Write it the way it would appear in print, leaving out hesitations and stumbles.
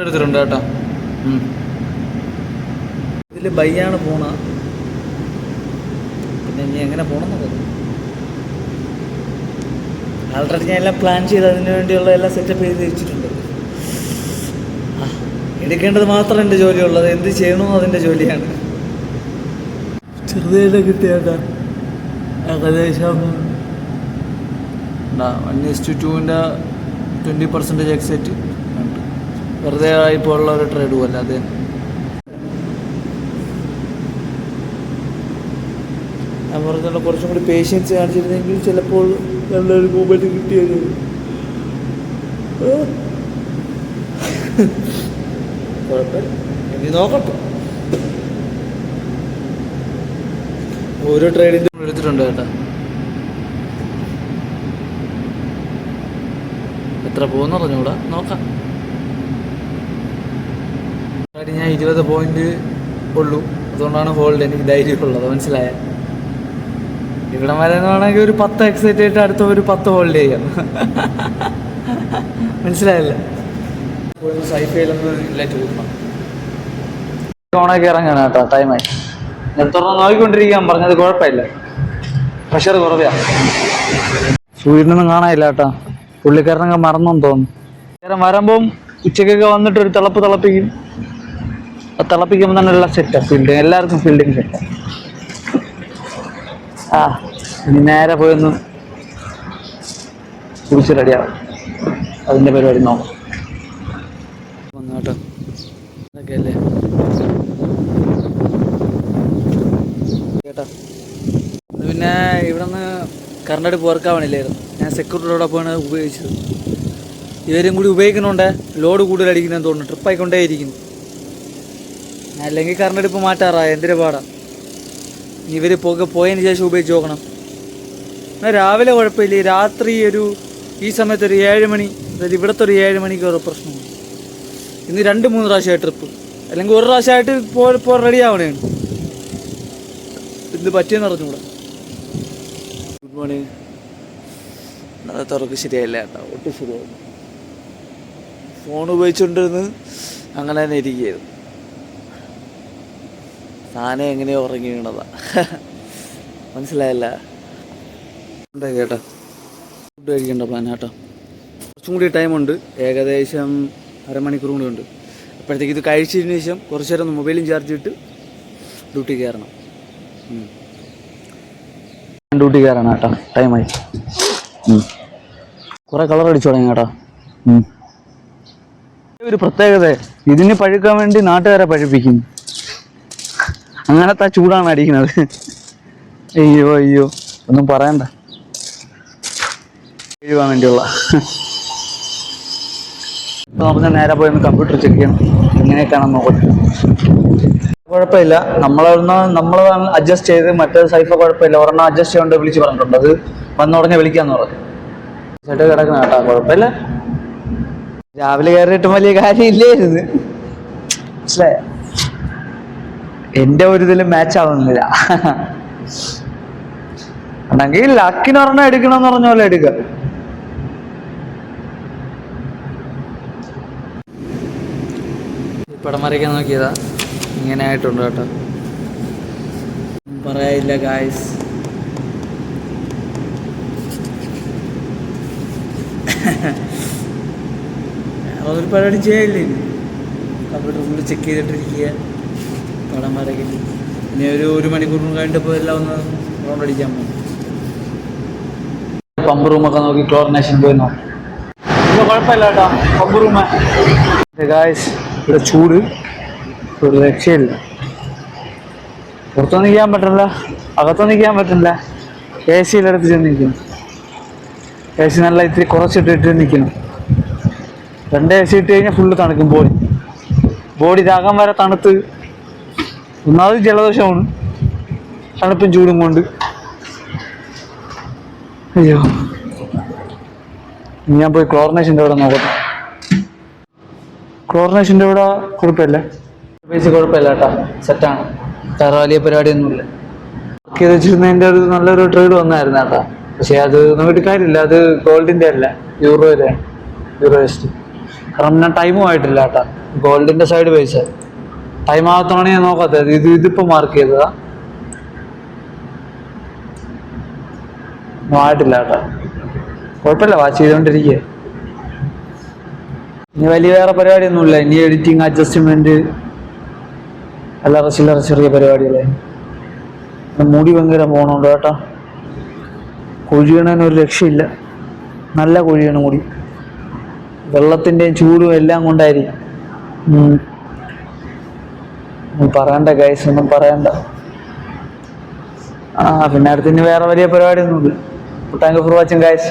എടുത്തിട്ടുണ്ട് കേട്ടോ. ഇതിൽ ബൈയാണ് പോണ. പിന്നെ ഇനി എങ്ങനെ പോകണമെന്നത് ആൾറെഡി ഞാൻ എല്ലാം പ്ലാൻ ചെയ്ത് അതിന് വേണ്ടിയുള്ള എല്ലാം സെറ്റപ്പ് ചെയ്ത് വെച്ചിട്ടുണ്ട്. എടുക്കേണ്ടത് മാത്രം എൻ്റെ ജോലിയുള്ളത്, എന്ത് ചെയ്യണമെന്ന് അതിൻ്റെ ജോലിയാണ്. ചെറുതായിട്ട് കിട്ടിയാട്ടാ ഏകദേശം 1:2 20% എക്സെറ്റ് ഉണ്ട്. വെറുതെ ഇപ്പോൾ ഉള്ള ഒരു ട്രേഡ് പോലെ അത് ഞാൻ പറഞ്ഞുള്ള കുറച്ചും കൂടി പേഷ്യൻസ് കാണിച്ചിരുന്നെങ്കിൽ ചിലപ്പോൾ നല്ലൊരു മൂവ്മെൻറ്റ് കിട്ടിയത്. കുഴപ്പമില്ല, ഇനി നോക്കട്ടെ. ഓരോ ട്രേഡിൻ്റെ എടുത്തിട്ടുണ്ട് കേട്ടോ. എത്ര പോകുന്നു പറഞ്ഞൂടാ, നോക്കാം. ഞാൻ 20 പോയിന്റ് ഉള്ളൂ, അതുകൊണ്ടാണ് ഹോൾഡ് എനിക്ക് ധൈര്യമുള്ളത്. മനസ്സിലായ ഇവിടെ വരെയാണെങ്കിൽ ഒരു 10 എക്സൈറ്റ് ആയിട്ട് അടുത്ത ഒരു 10 ഹോൾഡ് ചെയ്യാം. മനസ്സിലായല്ലേ? സൈഫയിലൊന്ന് ഇല്ലായിട്ട് കൂട്ടണം. ഓണാക്കി ഇറങ്ങാണ് കേട്ടോ. ടൈമായി. ഞാൻ തുറന്ന് നോക്കിക്കൊണ്ടിരിക്കാൻ പറഞ്ഞത് കുഴപ്പമില്ല. പ്രഷർ കുറവാ. സൂര്യനൊന്നും കാണാനില്ല കേട്ടോ. പുള്ളിക്കാരനൊക്കെ മറന്നെന്ന് തോന്നുന്നു. നേരം വരുമ്പം ഉച്ചക്കൊക്കെ വന്നിട്ട് ഒരു തിളപ്പിക്കും. ആ തിളപ്പിക്കുമ്പോൾ തന്നെ ഉള്ള സെറ്റാണ് ഫീൽഡിങ്. എല്ലാവർക്കും ഫീൽഡിങ് സെറ്റാണ്. ഇനി നേരെ പോയൊന്ന് കുടിച്ച് റെഡിയാവും. അതിൻ്റെ പരിപാടി നോക്കാം. വന്നു കേട്ടോ. അതൊക്കെ അല്ലേ കേട്ടോ. പിന്നെ ഇവിടെ നിന്ന് കറണ്ട് അടുപ്പ് വർക്കാവണില്ലായിരുന്നു. ഞാൻ സെക്യൂരിറ്റിയോടൊപ്പമാണ് ഉപയോഗിച്ചത്. ഇവരും കൂടി ഉപയോഗിക്കുന്നുണ്ട്. ലോഡ് കൂടുതൽ അടിക്കുന്നതെന്ന് തോന്നുന്നു. ട്രിപ്പായിക്കൊണ്ടേയിരിക്കുന്നു. അല്ലെങ്കിൽ കറണ്ട് അടുപ്പ് മാറ്റാറായ എന്തൊരു പാടാണ്. ഇവർ പോയതിന് ശേഷം ഉപയോഗിച്ച് നോക്കണം. എന്നാൽ രാവിലെ കുഴപ്പമില്ല. രാത്രി ഈ സമയത്ത് ഒരു 7 മണി, അതായത് ഇവിടുത്തെ ഒരു 7 മണിക്ക് ഒരു പ്രശ്നമാണ്. ഇന്ന് 2-3 പ്രാവശ്യമായി ട്രിപ്പ്, അല്ലെങ്കിൽ ഒരു പ്രാവശ്യമായിട്ട് ഇപ്പോൾ റെഡി ആവണേണ്. ഇത് പറ്റിയെന്ന് അറിഞ്ഞൂടാ. Good morning. തുറക്ക് ശരിയായില്ല കേട്ടോ, ഒട്ടും ശരിയായില്ല. ഫോൺ ഉപയോഗിച്ചുകൊണ്ടിരുന്ന് അങ്ങനെ തന്നെ ഇരിക്കുകയായിരുന്നു. സാധനം എങ്ങനെയോ ഉറങ്ങി വീണതാ. മനസ്സിലായല്ല കേട്ടോ. ഫുഡ് കഴിക്കേണ്ട പ്ലാൻ കേട്ടോ. കുറച്ചും കൂടി ടൈമുണ്ട്, ഏകദേശം അരമണിക്കൂർ കൂടി ഉണ്ട്. അപ്പോഴത്തേക്ക് ഇത് കഴിച്ചതിന് ശേഷം കുറച്ച് നേരം ഒന്ന് മൊബൈലും ചാർജ് ഇട്ട് ഡ്യൂട്ടി കയറണം. ഡ്യൂട്ടി കയറണം കേട്ടോ. ടൈമായി. കുറേ കളർ അടിച്ചു തുടങ്ങി കേട്ടോ. ഒരു പ്രത്യേകത, ഇതിന് പഴുക്കാൻ വേണ്ടി നാട്ടുകാരെ പഴുപ്പിക്കും. അങ്ങനത്തെ ചൂടാണ് അടിക്കുന്നത്. അയ്യോ ഒന്നും പറയണ്ട. എഴുതാൻ വേണ്ടിയുള്ള ഇപ്പം പറഞ്ഞാൽ നേരെ പോയി ഒന്ന് കമ്പ്യൂട്ടർ ചെക്ക് ചെയ്യണം. എങ്ങനെയൊക്കെയാണെന്ന് നോക്കട്ടെ. കുഴപ്പമില്ല, നമ്മൾ അഡ്ജസ്റ്റ് ചെയ്ത്. മറ്റേ സൈഫ കുഴപ്പമില്ല, ഒരെണ്ണം അഡ്ജസ്റ്റ് ചെയ്യാണ്ട് വിളിച്ച് പറഞ്ഞിട്ടുണ്ട്. അത് വന്ന ഉടനെ വിളിക്കാന്ന് പറഞ്ഞു. സെറ്റ് കിടക്കുന്ന കേട്ടോ. കുഴപ്പമില്ല. രാവിലെ കയറിയിട്ട് വലിയ കാര്യമില്ലായിരുന്നു. മനസ്സിലായ? എൻ്റെ ഒരു ഇതിലും മാച്ച് ആവുന്നില്ല. അല്ലെങ്കിൽ ലക്കിന് ഒരെണ്ണം എടുക്കണമെന്ന് പറഞ്ഞ പോലെ എടുക്കുക. പടം വരയ്ക്കാൻ നോക്കിയതാ, ഇങ്ങനെ ആയിട്ടുണ്ട് കേട്ടോ. പറയാനില്ല ഗായ്സ്. അതൊരു പരിപാടി ചെയ്യില്ലേ. കമ്പ്യൂട്ടർ ഫുള്ള് ചെക്ക് ചെയ്തിട്ടിരിക്കുക, പടം വരയ്ക്കുന്നു. ഇനി ഒരു മണിക്കൂറിന് കഴിഞ്ഞപ്പോൾ എല്ലാം ഒന്ന് റൗണ്ട് അടിക്കാൻ പോകും. പമ്പ് റൂമൊക്കെ നോക്കി ക്ലോറിനേഷൻ പോയി നോക്കി. ഇവിടെ കുഴപ്പമില്ല കേട്ടോ. Pump room guys. ഇവിടെ ചൂട് ഒരു രക്ഷയില്ല. പുറത്തൊന്നും നിൽക്കാൻ പറ്റില്ല, അകത്തൊന്നും നിൽക്കാൻ പറ്റില്ല. AC-യിലെടുത്ത് ചെന്ന് നിൽക്കണം. AC നല്ല ഇത്തിരി കുറച്ചിട്ടിട്ട് നിൽക്കണം. 2 AC ഇട്ട് കഴിഞ്ഞാൽ ഫുള്ള് തണുക്കും. ബോഡി രാഗം വരെ തണുത്ത്. ഒന്നാമത് ജലദോഷമാണ്, തണുപ്പും ചൂടും കൊണ്ട്. അയ്യോ, ഞാൻ പോയി ക്ലോറിനേഷൻ്റെ ഇവിടെ നോക്കട്ടെ. ക്ലോറിനേഷൻ്റെ ഇവിടെ കുഴപ്പമില്ല, പൈസ കുഴപ്പമില്ല കേട്ടോ. സെറ്റാണ്. വേറെ വലിയ പരിപാടിയൊന്നുമില്ല. വർക്ക് ചെയ്ത് വെച്ചിരുന്നതിൻ്റെ ഒരു നല്ലൊരു ട്രേഡ് വന്നായിരുന്നു കേട്ടോ. പക്ഷേ അത് നോക്കിയിട്ട് കാര്യമില്ല. അത് ഗോൾഡിൻ്റെ അല്ല, യൂറോയിലാണ്. യൂറോ വെസ്റ്റ് കാരണം ഞാൻ ടൈമും ആയിട്ടില്ല കേട്ടാ. ഗോൾഡിന്റെ സൈഡ് പൈസ ടൈം ആകത്തോണെ ഞാൻ നോക്കാത്തത്. ഇതിപ്പോ മാർക്ക് ചെയ്തതാ, ആയിട്ടില്ല കേട്ടാ. കുഴപ്പമില്ല, വാച്ച് ചെയ്തോണ്ടിരിക്കുക. ഇനി വലിയ വേറെ പരിപാടിയൊന്നുമില്ല. ഇനി എഡിറ്റിങ്, അഡ്ജസ്റ്റ്മെന്റ്, അല്ലറ ചില്ലറ ചെറിയ പരിപാടികളെ. മുടി ഭയങ്കര പോണുണ്ട് കേട്ടോ. കൊഴിയണതിന് ഒരു രക്ഷയില്ല. നല്ല കൊഴിയണ മുടി. വെള്ളത്തിൻ്റെയും ചൂടും എല്ലാം കൊണ്ടായിരിക്കും. പറയണ്ട ഗൈസ്, ഒന്നും പറയണ്ട. പിന്നെ അടുത്ത് ഇനി വേറെ വലിയ പരിപാടിയൊന്നുമില്ല. Thank you for watching guys.